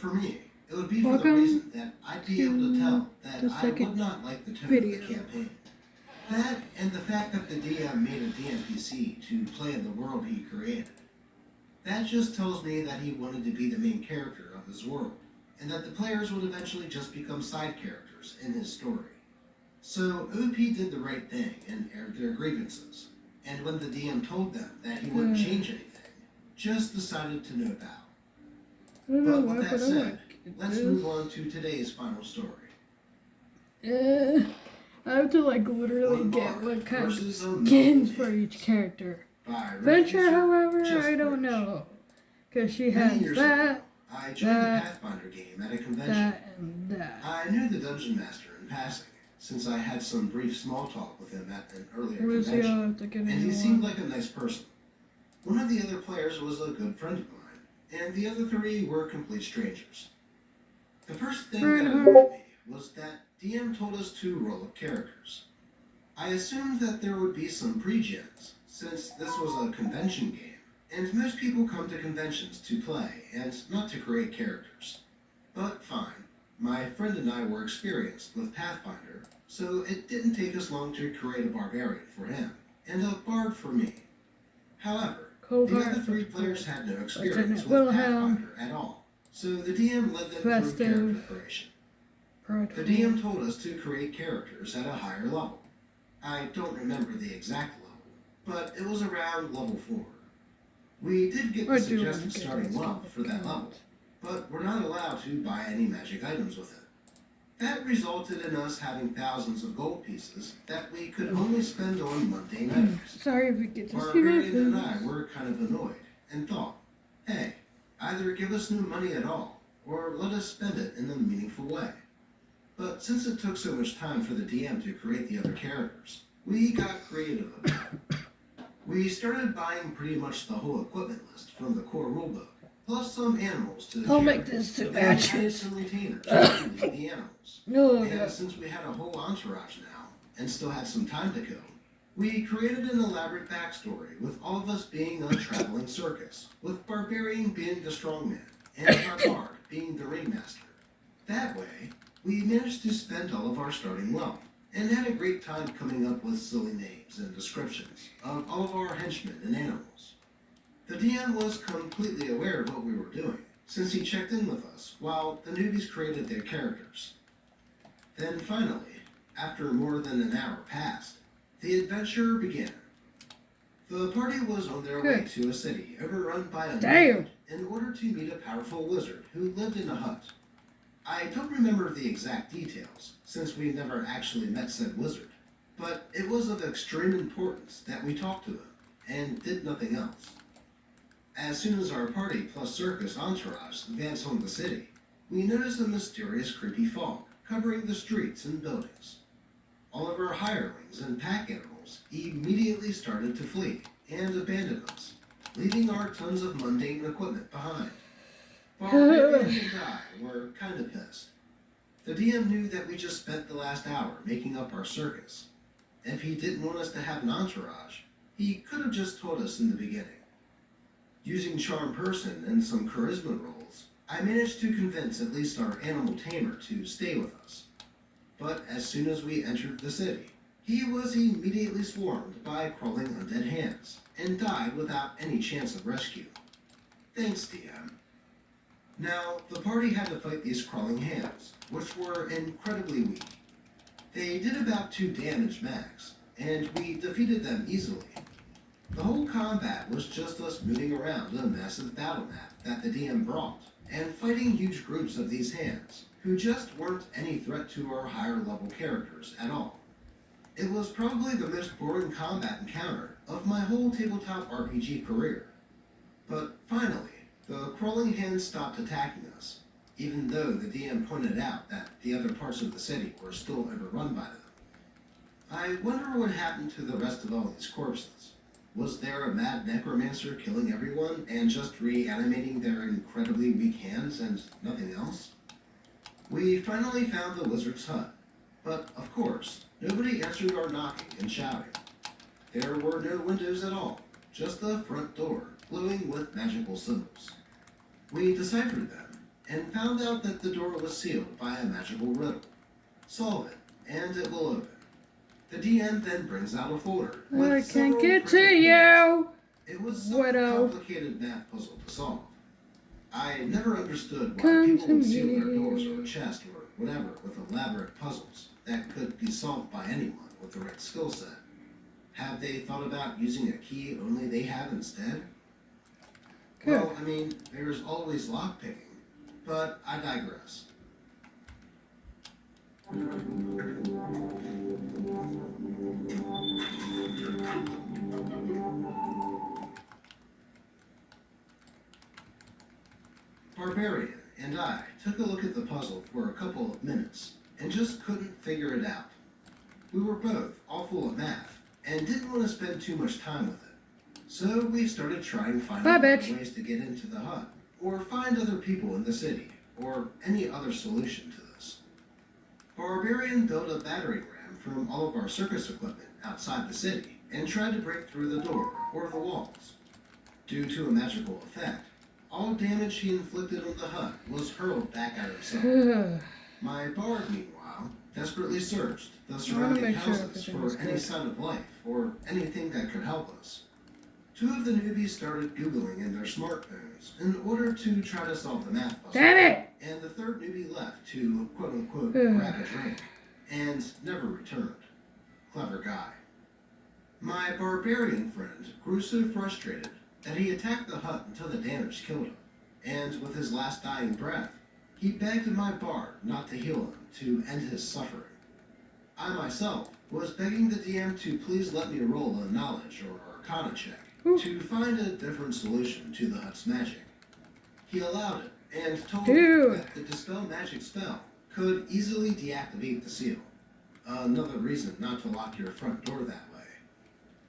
for me, it would be for the reason that I'd be able to tell that I would not like the tone of the campaign. That and the fact that the DM made a DMPC to play in the world he created. That just tells me that he wanted to be the main character of his world, and that the players would eventually just become side characters in his story. So OP did the right thing and aired their grievances, and when the DM told them that he wouldn't change anything, just decided to no bow. But with that said, let's move on to today's final story. I have to literally get what kind of skins for each character. Venture, however, I don't know. Because she has that, I joined the Pathfinder game at a convention. that, and that. I knew the Dungeon Master in passing, since I had some brief small talk with him at an earlier convention, and he seemed like a nice person. One of the other players was a good friend of mine, and the other three were complete strangers. The first thing that annoyed me was that DM told us to roll up characters. I assumed that there would be some pre-gens, since this was a convention game, and most people come to conventions to play and not to create characters. But fine, my friend and I were experienced with Pathfinder, so it didn't take us long to create a barbarian for him, and a bard for me. However, the other three players had no experience with Pathfinder at all, so the DM led them through character creation. The DM told us to create characters at a higher level. I don't remember the exact level, but it was around level 4. We did get the suggested starting level for that level, but we're not allowed to buy any magic items with it. That resulted in us having thousands of gold pieces that we could only spend on mundane items. Sorry if you get to see my face. And I were kind of annoyed and thought, hey, either give us new money at all, or let us spend it in a meaningful way. But since it took so much time for the DM to create the other characters, we got creative about it. We started buying pretty much the whole equipment list from the core rulebook, plus some animals to the I'll make this 2 matches. Some retainers to lead the animals. And since we had a whole entourage now, and still had some time to kill, we created an elaborate backstory with all of us being a traveling circus, with Barbarian being the strongman, and our bard being the ringmaster. That way, we managed to spend all of our starting wealth, and had a great time coming up with silly names and descriptions of all of our henchmen and animals. The DM was completely aware of what we were doing, since he checked in with us while the newbies created their characters. Then finally, after more than an hour passed, the adventure began. The party was on their way to a city overrun by a wizard in order to meet a powerful wizard who lived in a hut. I don't remember the exact details, since we never actually met said wizard, but it was of extreme importance that we talked to him, and did nothing else. As soon as our party plus circus entourage advanced on the city, we noticed a mysterious creepy fog covering the streets and buildings. All of our hirelings and pack animals immediately started to flee and abandon us, leaving our tons of mundane equipment behind. Barbarian and I were kind of pissed. The DM knew that we just spent the last hour making up our circus. If he didn't want us to have an entourage, he could have just told us in the beginning. Using charm person and some charisma rolls, I managed to convince at least our animal tamer to stay with us. But as soon as we entered the city, he was immediately swarmed by crawling undead hands, and died without any chance of rescue. Thanks, DM. Now, the party had to fight these crawling hands, which were incredibly weak. They did about 2 damage max, and we defeated them easily. The whole combat was just us moving around a massive battle map that the DM brought, and fighting huge groups of these hands, who just weren't any threat to our higher level characters at all. It was probably the most boring combat encounter of my whole tabletop RPG career. But finally, the crawling hands stopped attacking us, even though the DM pointed out that the other parts of the city were still overrun by them. I wonder what happened to the rest of all these corpses. Was there a mad necromancer killing everyone and just reanimating their incredibly weak hands and nothing else? We finally found the wizard's hut, but of course, nobody answered our knocking and shouting. There were no windows at all, just the front door glowing with magical symbols. We deciphered them, and found out that the door was sealed by a magical riddle. Solve it, and it will open. The DM then brings out a folder. I can't get to you! It was such a complicated math puzzle to solve. I never understood why people would seal their doors or chest or whatever with elaborate puzzles that could be solved by anyone with the right skill set. Have they thought about using a key only they have instead? Good. Well, I mean, there's always lockpicking, but I digress. Barbarian and I took a look at the puzzle for a couple of minutes and just couldn't figure it out. We were both awful at math and didn't want to spend too much time with it. So we started trying finding ways to get into the hut, or find other people in the city, or any other solution to this. Barbarian built a battering ram from all of our circus equipment outside the city and tried to break through the door or the walls. Due to a magical effect, all damage he inflicted on the hut was hurled back at himself. My bard, meanwhile, desperately searched the surrounding houses for any sign of life or anything that could help us. Two of the newbies started Googling in their smartphones in order to try to solve the math puzzle. Damn it! And the third newbie left to, quote-unquote, grab a drink, and never returned. Clever guy. My barbarian friend grew so frustrated that he attacked the hut until the damage killed him, and with his last dying breath, he begged my bard not to heal him to end his suffering. I myself was begging the DM to please let me roll a knowledge or arcana check to find a different solution to the hut's magic. He allowed it and told me that the Dispel Magic spell could easily deactivate the seal. Another reason not to lock your front door that way.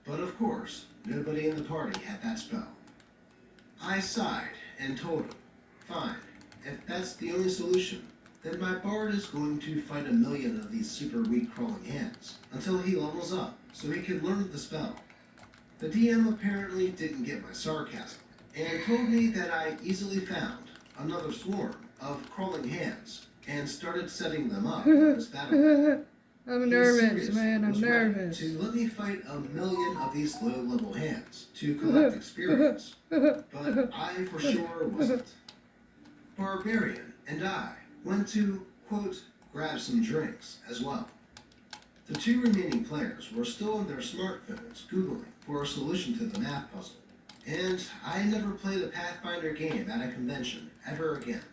But of course, nobody in the party had that spell. I sighed and told him, fine, if that's the only solution, then my bard is going to fight 1,000,000 of these super weak crawling hands until he levels up so he can learn the spell. The DM apparently didn't get my sarcasm and told me that I easily found another swarm of crawling hands and started setting them up in this battle. I'm nervous, man. I'm nervous. To let me fight 1,000,000 of these low-level hands to collect experience, but I for sure wasn't. Barbarian and I went to, quote, grab some drinks as well. The two remaining players were still on their smartphones Googling for a solution to the math puzzle, and I never played a Pathfinder game at a convention ever again.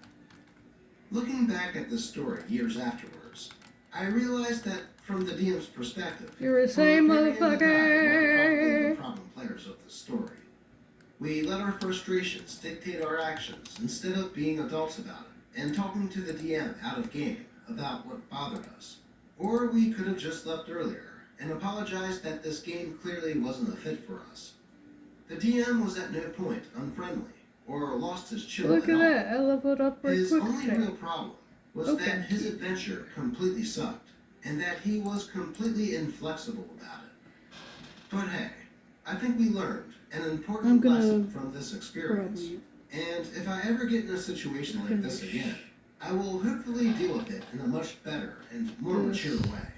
Looking back at this story years afterwards, I realized that from the DM's perspective, you're the same motherfucker. The problem players of the story. We let our frustrations dictate our actions instead of being adults about it and talking to the DM out of game about what bothered us. Or we could have just left earlier and apologized that this game clearly wasn't a fit for us. The DM was at no point unfriendly or lost his chill. Look at that, I leveled up right His only real problem was that his adventure completely sucked, and that he was completely inflexible about it. But hey, I think we learned an important lesson from this experience. And if I ever get in a situation like this again, I will hopefully deal with it in a much better and more mature way.